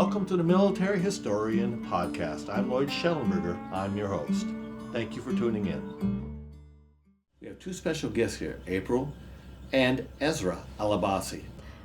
Welcome to the Military Historian Podcast. I'm Lloyd Shellenberger. I'm your host. Thank you for tuning in. We have two special guests here, April and Asra Al-Abase.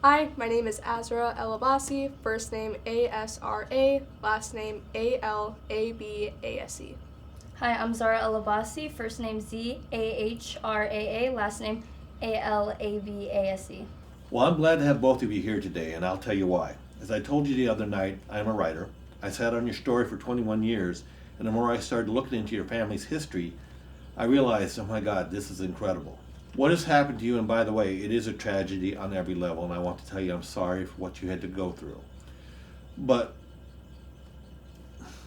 Hi, my name is Asra Al-Abase, first name A-S-R-A, last name A-L-A-B-A-S-E. Hi, I'm Zara Al-Abase, first name Z-A-H-R-A-A, last name A-L-A-B-A-S-E. Well, I'm glad to have both of you here today, and I'll tell you why. As I told you the other night, I'm a writer. I sat on your story for 21 years, and the more I started looking into your family's history, I realized, oh my God, this is incredible. What has happened to you, and by the way, it is a tragedy on every level, and I want to tell you I'm sorry for what you had to go through. But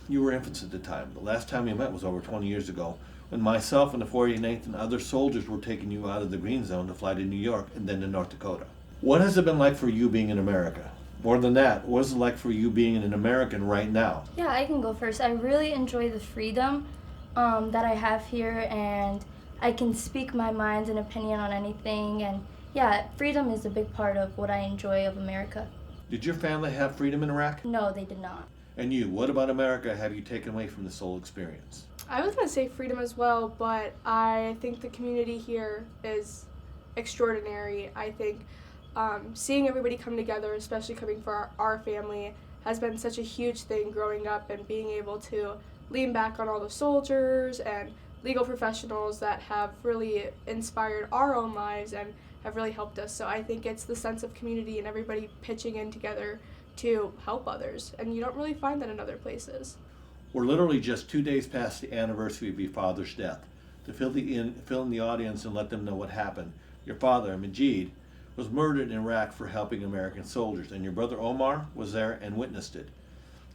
you were infants at the time. The last time we met was over 20 years ago, when myself and the 49th and other soldiers were taking you out of the Green Zone to fly to New York and then to North Dakota. What has it been like for you being in America? More than that, what is it like for you being an American right now? Yeah, I can go first. I really enjoy the freedom that I have here, and I can speak my mind and opinion on anything. And yeah, freedom is a big part of what I enjoy of America. Did your family have freedom in Iraq? No, they did not. And you, what about America have you taken away from this whole experience? I was going to say freedom as well, but I think the community here is extraordinary. I think seeing everybody come together, especially coming for our family, has been such a huge thing growing up, and being able to lean back on all the soldiers and legal professionals that have really inspired our own lives and have really helped us. So I think it's the sense of community and everybody pitching in together to help others, and you don't really find that in other places. We're literally just 2 days past the anniversary of your father's death. To fill in the audience and let them know what happened, your father, Majid, was murdered in Iraq for helping American soldiers, and your brother Omar was there and witnessed it.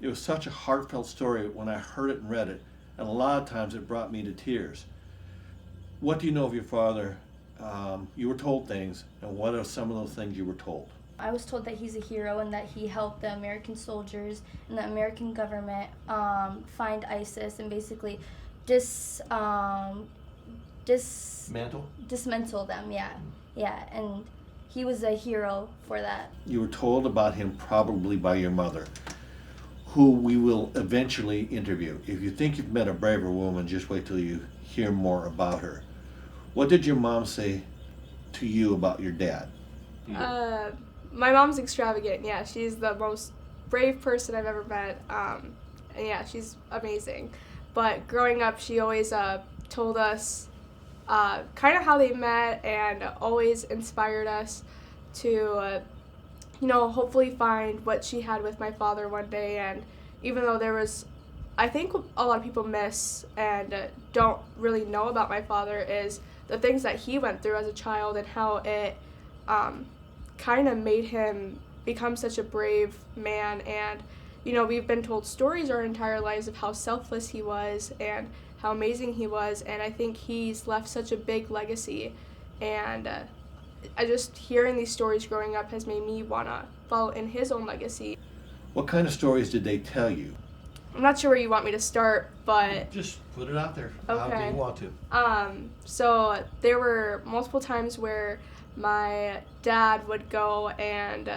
It was such a heartfelt story when I heard it and read it, and a lot of times it brought me to tears. What do you know of your father? You were told things, and what are some of those things you were told? I was told that he's a hero and that he helped the American soldiers and the American government find ISIS and basically dismantle them, yeah, and he was a hero for that. You were told about him probably by your mother, who we will eventually interview. If you think you've met a braver woman, just wait till you hear more about her. What did your mom say to you about your dad? My mom's extravagant. Yeah, she's the most brave person I've ever met. And yeah, she's amazing. But growing up, she always told us kind of how they met, and always inspired us to, hopefully find what she had with my father one day. And even though there was, I think a lot of people miss and don't really know about my father is the things that he went through as a child, and how it kind of made him become such a brave man. And we've been told stories our entire lives of how selfless he was and how amazing he was, and I think he's left such a big legacy. And I just hearing these stories growing up has made me want to follow in his own legacy. What kind of stories did they tell you? I'm not sure where you want me to start, but Just put it out there. Okay. How do you want to? So there were multiple times where my dad would go and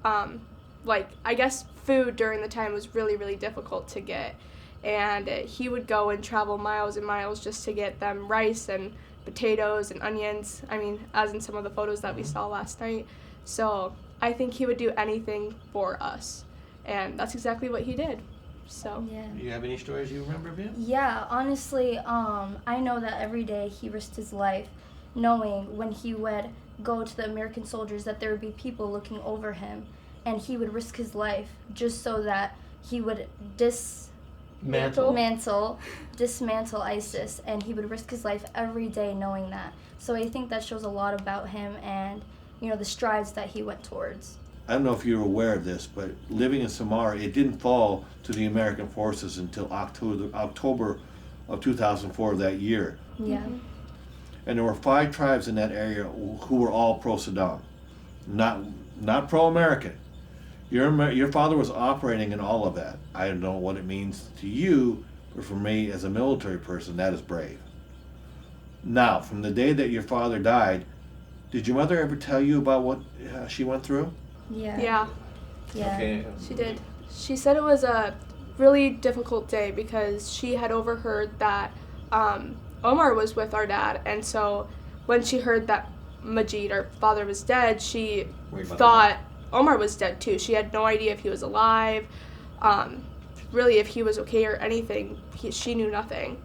I guess food during the time was really, really difficult to get, and he would go and travel miles and miles just to get them rice and potatoes and onions, as in some of the photos that we saw last night. So I think he would do anything for us, and that's exactly what he did. So Yeah. Do you have any stories you remember of him? Yeah, honestly, I know that every day he risked his life, knowing when he would go to the American soldiers that there would be people looking over him, and he would risk his life just so that he would dismantle ISIS, and he would risk his life every day knowing that. So I think that shows a lot about him and, the strides that he went towards. I don't know if you're aware of this, but living in Samara, it didn't fall to the American forces until October of 2004 that year. Yeah. Mm-hmm. And there were 5 tribes in that area who were all pro-Saddam, not pro-American. Your father was operating in all of that. I don't know what it means to you, but for me as a military person, that is brave. Now, from the day that your father died, did your mother ever tell you about what she went through? Yeah. yeah, Yeah. Okay. she did. She said it was a really difficult day because she had overheard that Omar was with our dad, and so when she heard that Majid, our father, was dead, she thought Omar was dead too. She had no idea if he was alive, really if he was okay or anything. She knew nothing.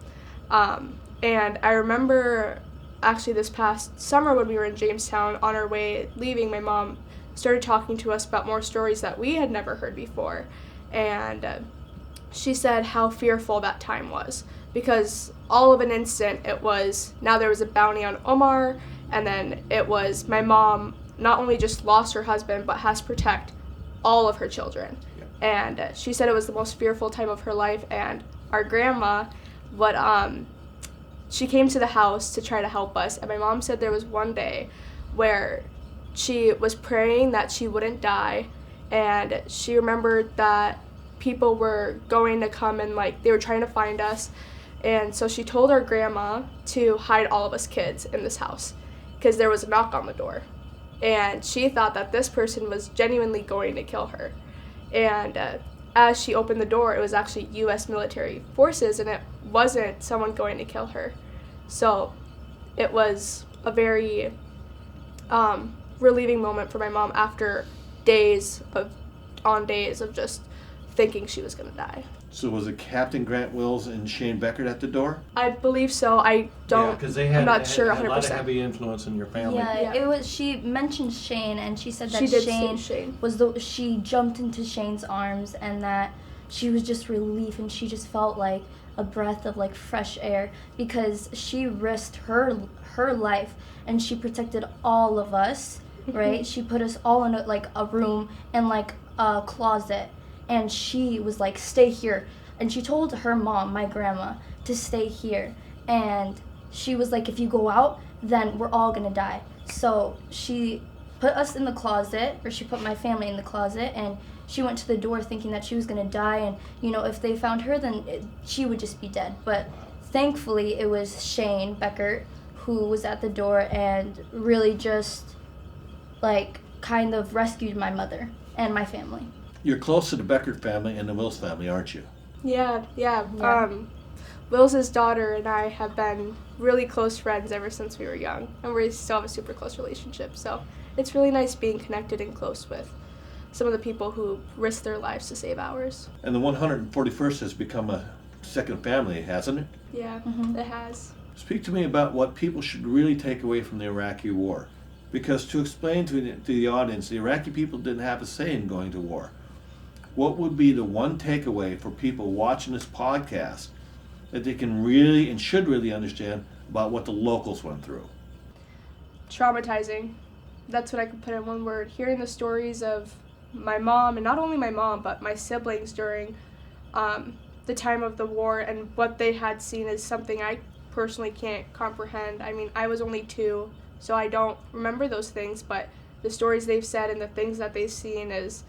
And I remember actually this past summer when we were in Jamestown on our way leaving, my mom started talking to us about more stories that we had never heard before. And she said how fearful that time was because all of an instant it was, now there was a bounty on Omar, and then it was my mom not only just lost her husband but has to protect all of her children. And she said it was the most fearful time of her life. And our grandma, she came to the house to try to help us, and my mom said there was one day where she was praying that she wouldn't die, and she remembered that people were going to come and they were trying to find us, and so she told our grandma to hide all of us kids in this house because there was a knock on the door, and she thought that this person was genuinely going to kill her. And as she opened the door, it was actually U.S. military forces, and it wasn't someone going to kill her. So it was a very relieving moment for my mom after days of just thinking she was going to die. So was it Captain Grant Wills and Shane Beckert at the door? I believe so. I'm not sure 100%. A lot of heavy influence in your family. Yeah, it was. She mentioned Shane, and she said that she did say Shane she jumped into Shane's arms, and that she was just relief, and she just felt like a breath of fresh air because she risked her life, and she protected all of us, right? She put us all in a room and a closet. And she was like, stay here. And she told her mom, my grandma, to stay here. And she was like, if you go out, then we're all going to die. So she put us in the closet, or she put my family in the closet, and she went to the door thinking that she was going to die. And, if they found her, then she would just be dead. But thankfully, it was Shane Beckert who was at the door and really just, kind of rescued my mother and my family. You're close to the Beckert family and the Wills family, aren't you? Yeah. Will's daughter and I have been really close friends ever since we were young, and we still have a super close relationship. So it's really nice being connected and close with some of the people who risk their lives to save ours. And the 141st has become a second family, hasn't it? Yeah, It has. Speak to me about what people should really take away from the Iraqi war. Because to explain to the audience, the Iraqi people didn't have a say in going to war. What would be the one takeaway for people watching this podcast that they can really and should really understand about what the locals went through? Traumatizing. That's what I could put in one word. Hearing the stories of my mom, and not only my mom, but my siblings during the time of the war, and what they had seen is something I personally can't comprehend. I mean, I was only 2, so I don't remember those things, but the stories they've said and the things that they've seen is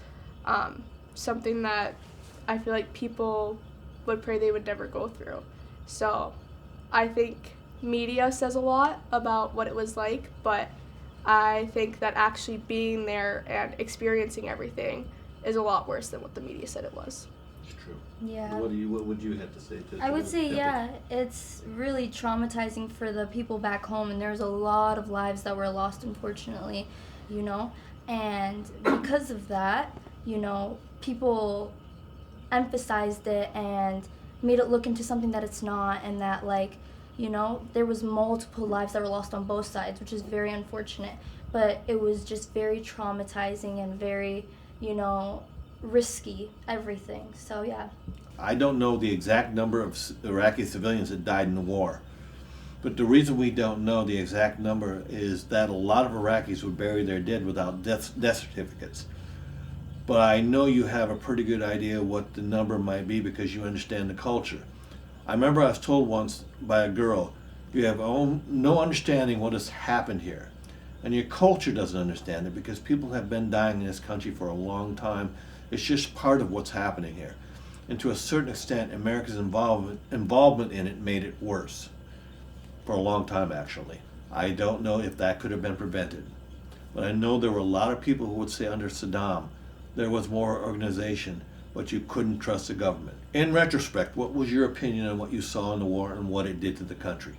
something that I feel like people would pray they would never go through. So I think media says a lot about what it was like, but I think that actually being there and experiencing everything is a lot worse than what the media said it was. It's true. Yeah. What would you have to say to I would say, it's really traumatizing for the people back home, and there's a lot of lives that were lost, unfortunately, and because of that, people emphasized it and made it look into something that it's not, and that there was multiple lives that were lost on both sides, which is very unfortunate, but it was just very traumatizing and very, risky, everything. So yeah. I don't know the exact number of Iraqi civilians that died in the war, but the reason we don't know the exact number is that a lot of Iraqis would bury their dead without death certificates. But I know you have a pretty good idea what the number might be because you understand the culture. I remember I was told once by a girl, you have no understanding what has happened here. And your culture doesn't understand it because people have been dying in this country for a long time. It's just part of what's happening here. And to a certain extent, America's involvement in it made it worse. For a long time, actually. I don't know if that could have been prevented. But I know there were a lot of people who would say under Saddam, there was more organization, but you couldn't trust the government. In retrospect, what was your opinion on what you saw in the war and what it did to the country?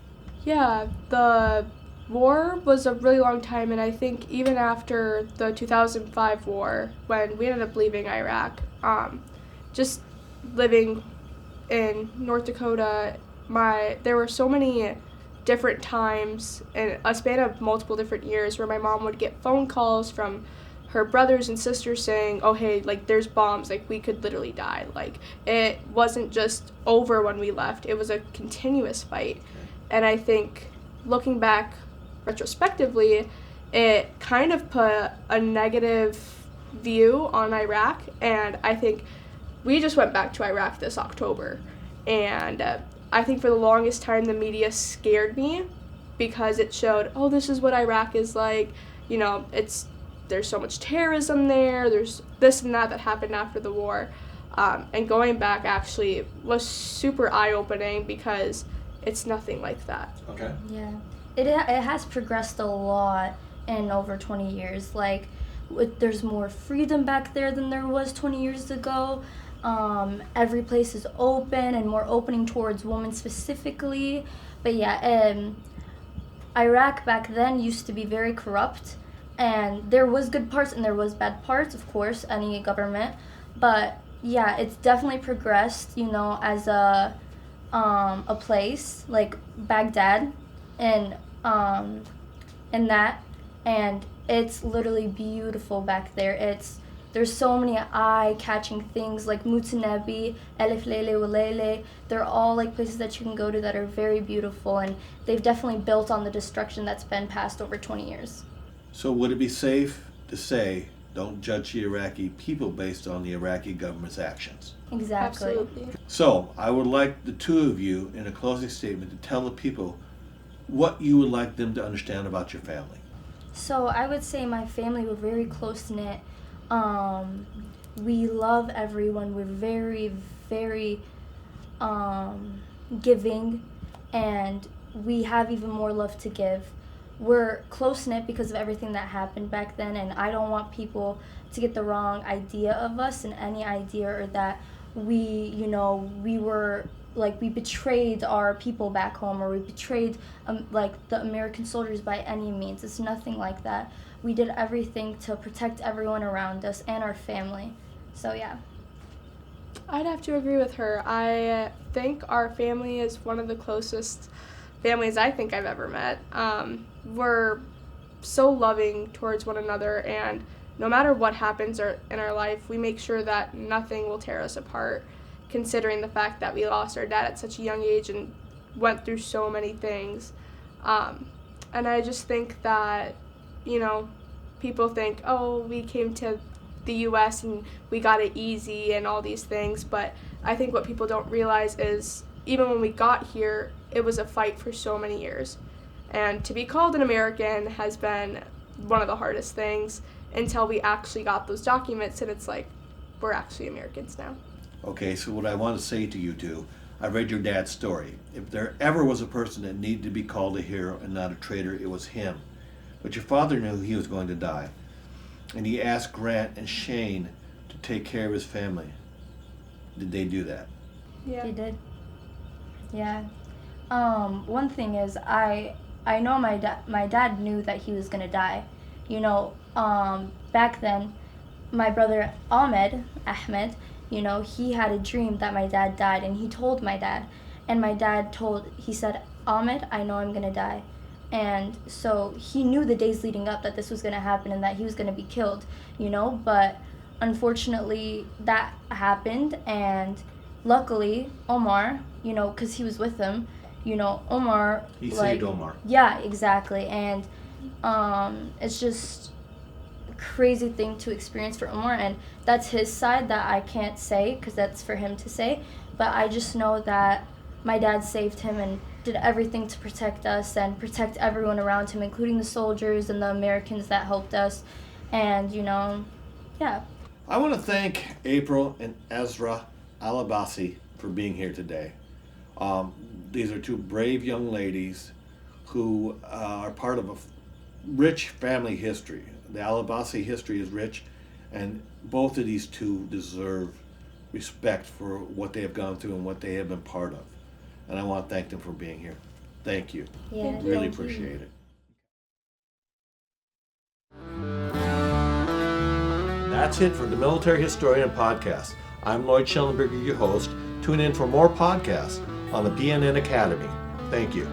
Yeah, the war was a really long time, and I think even after the 2005 war, when we ended up leaving Iraq, just living in North Dakota, there were so many different times in a span of multiple different years where my mom would get phone calls from her brothers and sisters saying, oh hey, like there's bombs, like we could literally die. Like it wasn't just over when we left, it was a continuous fight. And I think looking back retrospectively, it kind of put a negative view on Iraq, and I think we just went back to Iraq this October, and I think for the longest time the media scared me because it showed, oh, this is what Iraq is like, you know, there's so much terrorism there, there's this and that happened after the war, and going back actually was super eye-opening because it's nothing like that. Okay. Yeah, it has progressed a lot in over 20 years. Like, there's more freedom back there than there was 20 years ago. Every place is open and more opening towards women specifically. But yeah, Iraq back then used to be very corrupt, and there was good parts and there was bad parts, of course, any government. But yeah, it's definitely progressed, you know, as a place like Baghdad and that, and it's literally beautiful back there. There's so many eye-catching things like Mutanebi, Elif Lele Walele. They're all like places that you can go to that are very beautiful, and they've definitely built on the destruction that's been passed over 20 years. So would it be safe to say, don't judge the Iraqi people based on the Iraqi government's actions? Exactly. Absolutely. So I would like the two of you in a closing statement to tell the people what you would like them to understand about your family. So I would say my family, we're very close-knit. We love everyone. We're very, very giving, and we have even more love to give. We're close-knit because of everything that happened back then, and I don't want people to get the wrong idea of us and any idea or that we betrayed our people back home, or we betrayed like the American soldiers by any means. It's nothing like that. We did everything to protect everyone around us and our family. So yeah. I'd have to agree with her. I think our family is one of the closest families I think I've ever met. We're so loving towards one another, and no matter what happens in our life, we make sure that nothing will tear us apart, considering the fact that we lost our dad at such a young age and went through so many things. And I just think that, you know, people think, oh, we came to the U.S. and we got it easy and all these things, but I think what people don't realize is even when we got here, it was a fight for so many years. And to be called an American has been one of the hardest things until we actually got those documents, and it's like, we're actually Americans now. Okay, so what I want to say to you two, I read your dad's story. If there ever was a person that needed to be called a hero and not a traitor, it was him. But your father knew he was going to die, and he asked Grant and Shane to take care of his family. Did they do that? Yeah. They did. Yeah. One thing is, I know my dad knew that he was gonna die. You know, back then, my brother Ahmed, you know, he had a dream that my dad died, and he told my dad, and my dad he said, Ahmed, I know I'm gonna die. And so he knew the days leading up that this was gonna happen and that he was gonna be killed, you know, but unfortunately that happened, and luckily Omar, you know, because he was with him, you know, Omar, He saved Omar. Yeah, exactly. And it's just a crazy thing to experience for Omar, and that's his side that I can't say because that's for him to say, but I just know that my dad saved him and did everything to protect us and protect everyone around him, including the soldiers and the Americans that helped us. And, you know, yeah. I want to thank April and Asra Al-Abase for being here today. These are two brave young ladies who are part of a rich family history. The Al-Abase history is rich, and both of these two deserve respect for what they have gone through and what they have been part of. And I want to thank them for being here. Thank you. Yeah, Really thank you. appreciate it. That's it for the Military Historian Podcast. I'm Lloyd Shellenberger, your host. Tune in for more podcasts on the PNN Academy. Thank you.